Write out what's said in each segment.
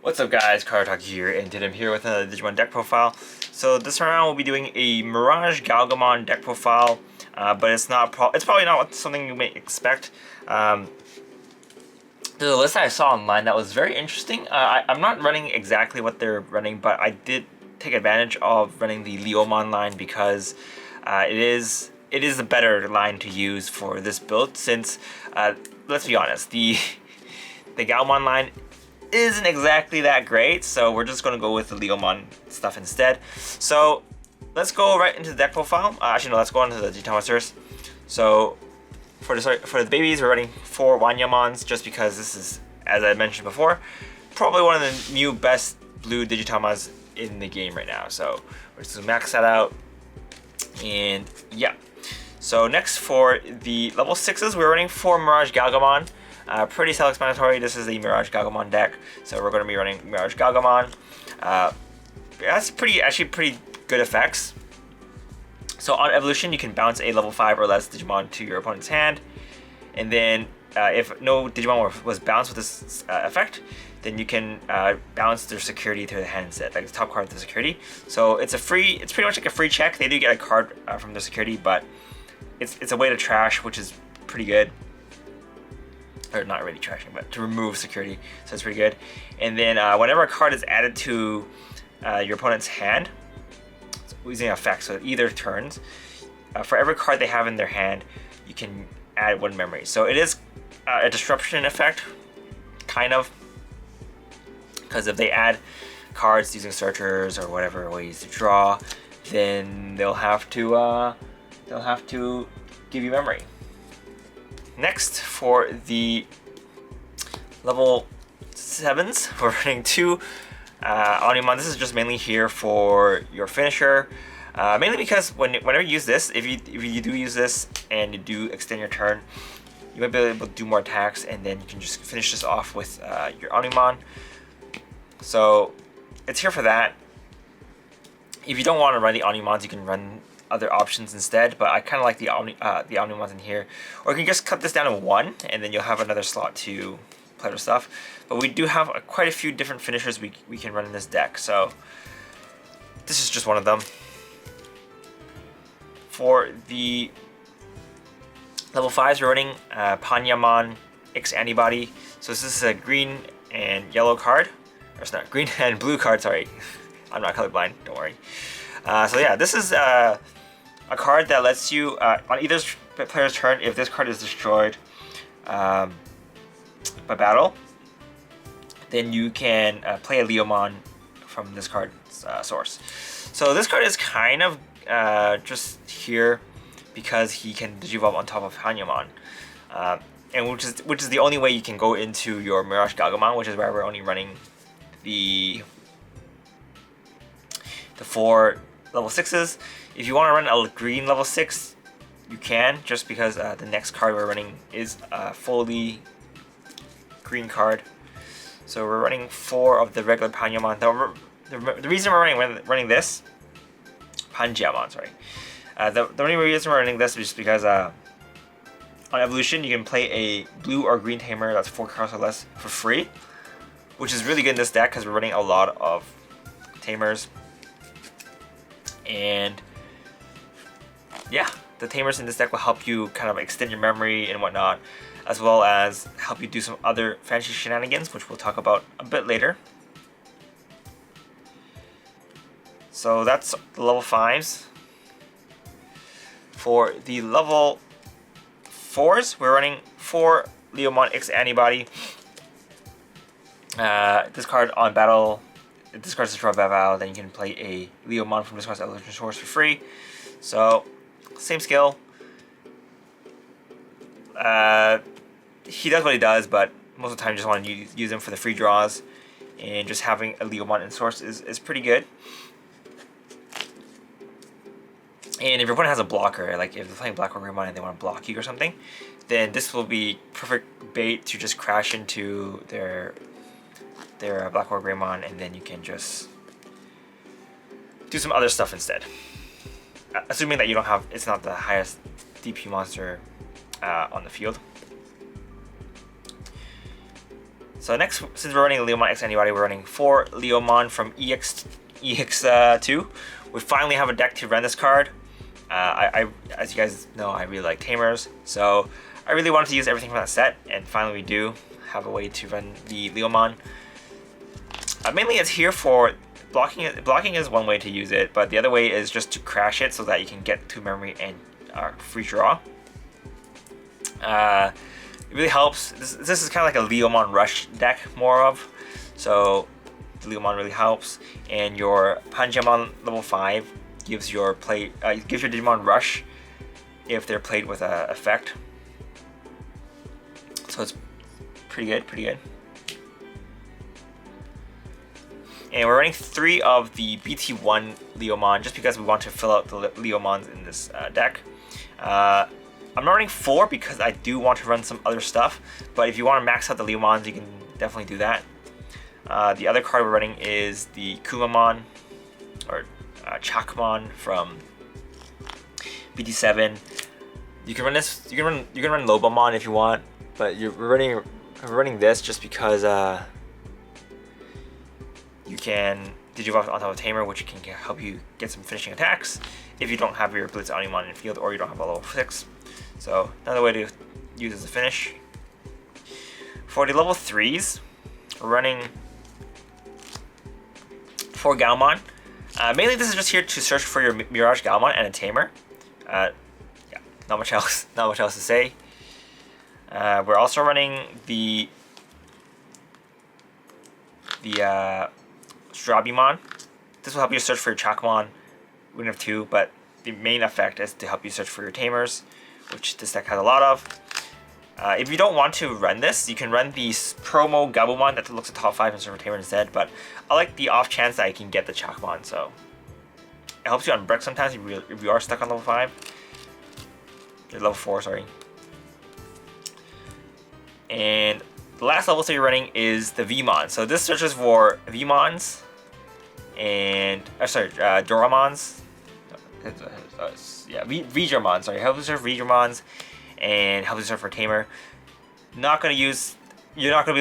What's up guys, Karataki here, and today I'm here with a Digimon deck profile. So this round we'll be doing a MirageGaogamon deck profile, but it's probably not something you may expect. There's a list I saw online that was very interesting. I'm not running exactly what they're running, but I did take advantage of running the Leomon line because it is the better line to use for this build since, let's be honest, the Gaomon line isn't exactly that great, so we're just going to go with the Leomon stuff instead. So let's go right into the deck profile. Actually no, let's go into the Digimon first. So for the babies, we're running 4 Wanyamons just because this is, as I mentioned before, probably one of the new best blue Digitamas in the game right now. So we're just going to max that out, and yeah. So next for the level 6s, we're running 4 MirageGaogamon. Pretty self-explanatory. This is the MirageGaogamon deck, so we're going to be running MirageGaogamon. That's actually pretty good effects. So on evolution, you can bounce a level 5 or less Digimon to your opponent's hand, and then if no Digimon was bounced with this effect, then you can bounce their security to the hand set, like the top card of the security. So it's pretty much like a free check. They do get a card from their security, but it's a way to trash, which is pretty good. Or not really trashing, but to remove security, so it's pretty good. And then whenever a card is added to your opponent's hand, using an effect, so either turns, for every card they have in their hand, you can add 1 memory. So it is a disruption effect, kind of, because if they add cards using searchers or whatever ways to draw, then they'll have to give you memory. Next, for the level 7s, we're running 2 Omnimon. This is just mainly here for your finisher, mainly because whenever you use this, if you do use this and you do extend your turn, you might be able to do more attacks, and then you can just finish this off with your Omnimon. So it's here for that. If you don't want to run the Omnimons, you can run other options instead, but I kind of like the Omnimons in here. Or you can just cut this down to 1, and then you'll have another slot to play with stuff. But we do have quite a few different finishers we can run in this deck, so this is just one of them. For the level 5s, we're running Panyamon X Antibody. So this is a green and yellow card. Or it's not, green and blue card, sorry. I'm not colorblind, don't worry. So yeah, this is a card that lets you, on either player's turn, if this card is destroyed by battle, then you can play a Leomon from this card's source. So this card is kind of just here because he can Digivolve on top of Hanyamon, and which is the only way you can go into your MirageGaogamon, which is why we're only running the 4 level 6s. If you want to run a green level 6, you can, just because the next card we're running is a fully green card. So we're running 4 of the regular Panyamon. The reason we're running this Panjamon, sorry. The only reason we're running this is just because on evolution you can play a blue or green tamer that's 4 cards or less for free, which is really good in this deck because we're running a lot of tamers. And yeah, the tamers in this deck will help you kind of extend your memory and whatnot, as well as help you do some other fancy shenanigans, which we'll talk about a bit later. So that's the level 5s. For the level 4s, we're running 4 Leomon X Antibody. This card on battle, if this card is destroyed by battle, then you can play a Leomon from this card's evolution source for free. So same skill. He does what he does, but most of the time you just want to use him for the free draws, and just having a Leomon in source is pretty good. And if your opponent has a blocker, like if they're playing Black or Greymon and they want to block you or something, then this will be perfect bait to just crash into their Black or Greymon, and then you can just do some other stuff instead. Assuming that you don't have, it's not the highest DP monster on the field. So next, since we're running Leomon X Antibody, we're running 4 Leomon from EX2. We finally have a deck to run this card. As you guys know, I really like Tamers, so I really wanted to use everything from that set, and finally we do have a way to run the Leomon. Mainly it's here for blocking. Blocking is one way to use it, but the other way is just to crash it so that you can get 2 memory and free draw. It really helps. This is kind of like a Leomon Rush deck, more of. So the Leomon really helps, and your Panjamon level 5 gives your Digimon Rush if they're played with a effect. So it's pretty good. And we're running 3 of the BT-11 Leomon just because we want to fill out the Leomons in this deck. I'm not running 4 because I do want to run some other stuff, but if you want to max out the Leomons, you can definitely do that. The other card we're running is the Kumamon, or Chakmon from BT-7. You can run this. You can run Lobomon if you want, but we're running this just because you can Digivolve on top of Tamer, which can help you get some finishing attacks if you don't have your Blitz Omnimon in field or you don't have a level 6. So another way to use as a finish. For the level 3s, we're running 4 Gaomon. Mainly this is just here to search for your MirageGaogamon and a Tamer. Yeah, not much else to say. We're also running the Strabimon. This will help you search for your Chakmon. We have 2, but the main effect is to help you search for your Tamers, which this deck has a lot of. If you don't want to run this, you can run the promo Gabumon that looks at top 5 and search for Tamer instead, but I like the off chance that I can get the Chakmon, so it helps you on Break sometimes if you are stuck on level 5. Level 4, sorry. And the last level 3 you're running is the Vmon. So this searches for Vmons and Doramons. Yeah, Vijamon. Sorry, helps you search for Vijamons and helps you search for Tamer. You're not gonna be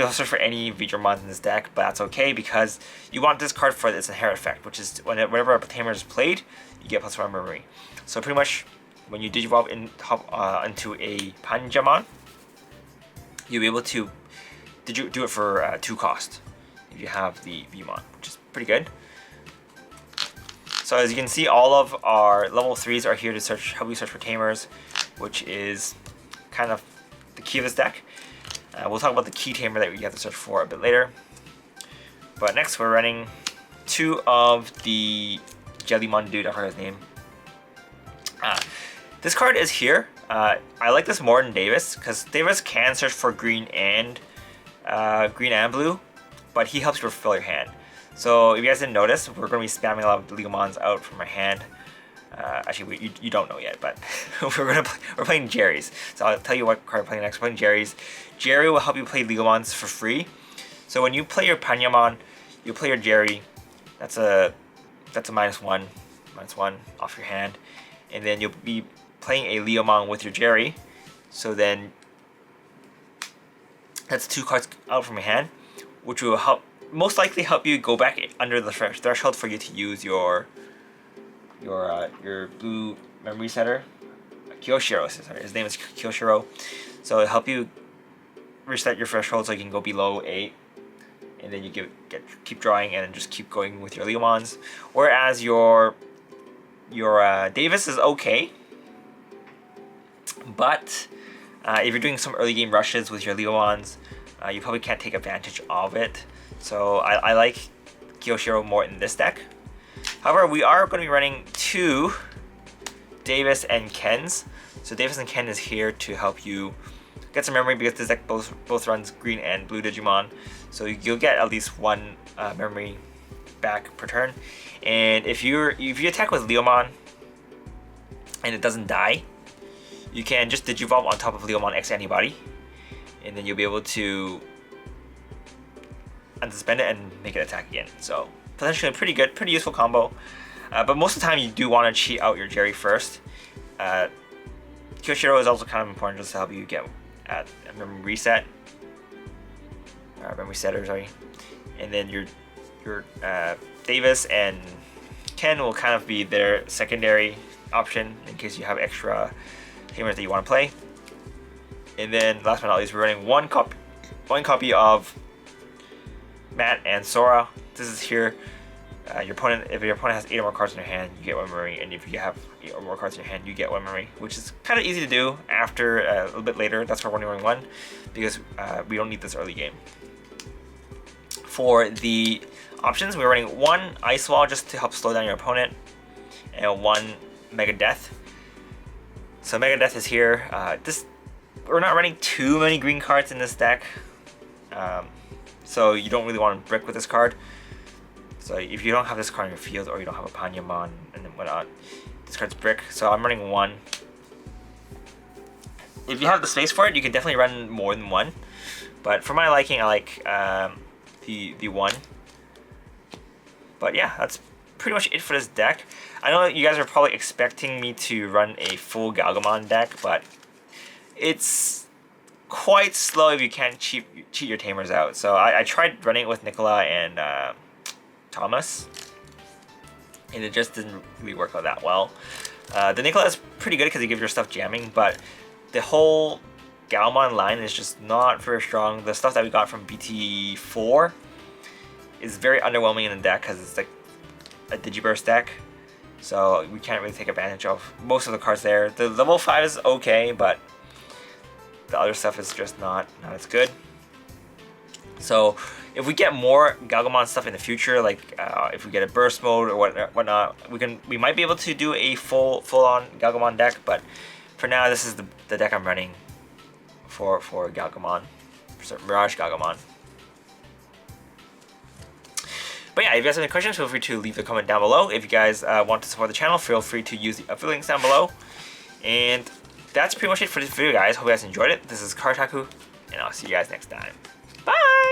able to search for any Vijamons in this deck, but that's okay because you want this card for its inherent effect, which is whenever a Tamer is played, you get +1 memory. So pretty much when you Digivolve into a Panjamon, you'll be able to do it for 2 cost if you have the Vmon, which is pretty good. So as you can see, all of our level 3s are here to help you search for Tamers, which is kind of the key of this deck. We'll talk about the key Tamer that you have to search for a bit later. But next we're running 2 of the Jellymon dude, I forgot his name. This card is here. I like this more than Davis because Davis can search for green and blue, but he helps you refill your hand. So if you guys didn't notice, we're going to be spamming a lot of Leomons out from our hand. Actually, you don't know yet, but we're playing Jerry's. So I'll tell you what card I'm playing next. We're playing Jerry's. Jerry will help you play Leomons for free. So when you play your Panyamon, you play your Jerry. That's a -1 off your hand, and then you'll be playing a Leomon with your Jerry. So then that's 2 cards out from your hand, which will most likely help you go back under the threshold for you to use your blue memory setter, Kyoshiro. Sorry, his name is Kyoshiro. So it'll help you reset your threshold so you can go below 8, and then you keep drawing and then just keep going with your Leomons. Whereas your Davis is okay, but if you're doing some early game rushes with your Leomons, you probably can't take advantage of it. So I like Kyoshiro more in this deck. However, we are going to be running 2 Davis and Kens. So Davis and Ken is here to help you get some memory because this deck both runs green and blue Digimon. So you'll get at least 1 memory back per turn. And if you attack with Leomon and it doesn't die, you can just Digivolve on top of Leomon X Antibody, and then you'll be able to unsuspend it and make it attack again. So potentially pretty good, pretty useful combo. But most of the time you do want to cheat out your Jerry first. Kyoshiro is also kind of important just to help you get a memory reset. memory setter, sorry. And then your Davis and Ken will kind of be their secondary option in case you have extra tamers that you want to play. And then last but not least, we're running one copy of Matt and Sora. This is here. If your opponent has 8 or more cards in your hand, you get 1 memory, and if you have 8 or more cards in your hand, you get 1 memory, which is kind of easy to do after a little bit later. That's why we're only running 1, because we don't need this early game. For the options, we're running 1 Ice Wall just to help slow down your opponent, and 1 Mega Death. So Mega Death is here. We're not running too many green cards in this deck, so you don't really want to brick with this card. So if you don't have this card in your field, or you don't have a Panyamon and whatnot, this card's brick. So I'm running 1. If you have the space for it, you can definitely run more than 1. But for my liking, I like the 1. But yeah, that's pretty much it for this deck. I know you guys are probably expecting me to run a full Gaogamon deck, but it's quite slow if you can't cheat your tamers out. So I tried running it with Nicola and Thomas, and it just didn't really work out that well. The Nicola is pretty good because he gives your stuff jamming, but the whole Gaomon line is just not very strong. The stuff that we got from BT-4 is very underwhelming in the deck because it's like a Digiburst deck, so we can't really take advantage of most of the cards there. The level 5 is okay, but the other stuff is just not as good. So if we get more Gaogamon stuff in the future, like if we get a burst mode or whatnot, we might be able to do a full-on Gaogamon deck. But for now, this is the deck I'm running for Gaogamon, for MirageGaogamon. But yeah, if you guys have any questions, feel free to leave a comment down below. If you guys want to support the channel, feel free to use the affiliate links down below. And that's pretty much it for this video, guys. Hope you guys enjoyed it. This is Kartaku, and I'll see you guys next time. Bye!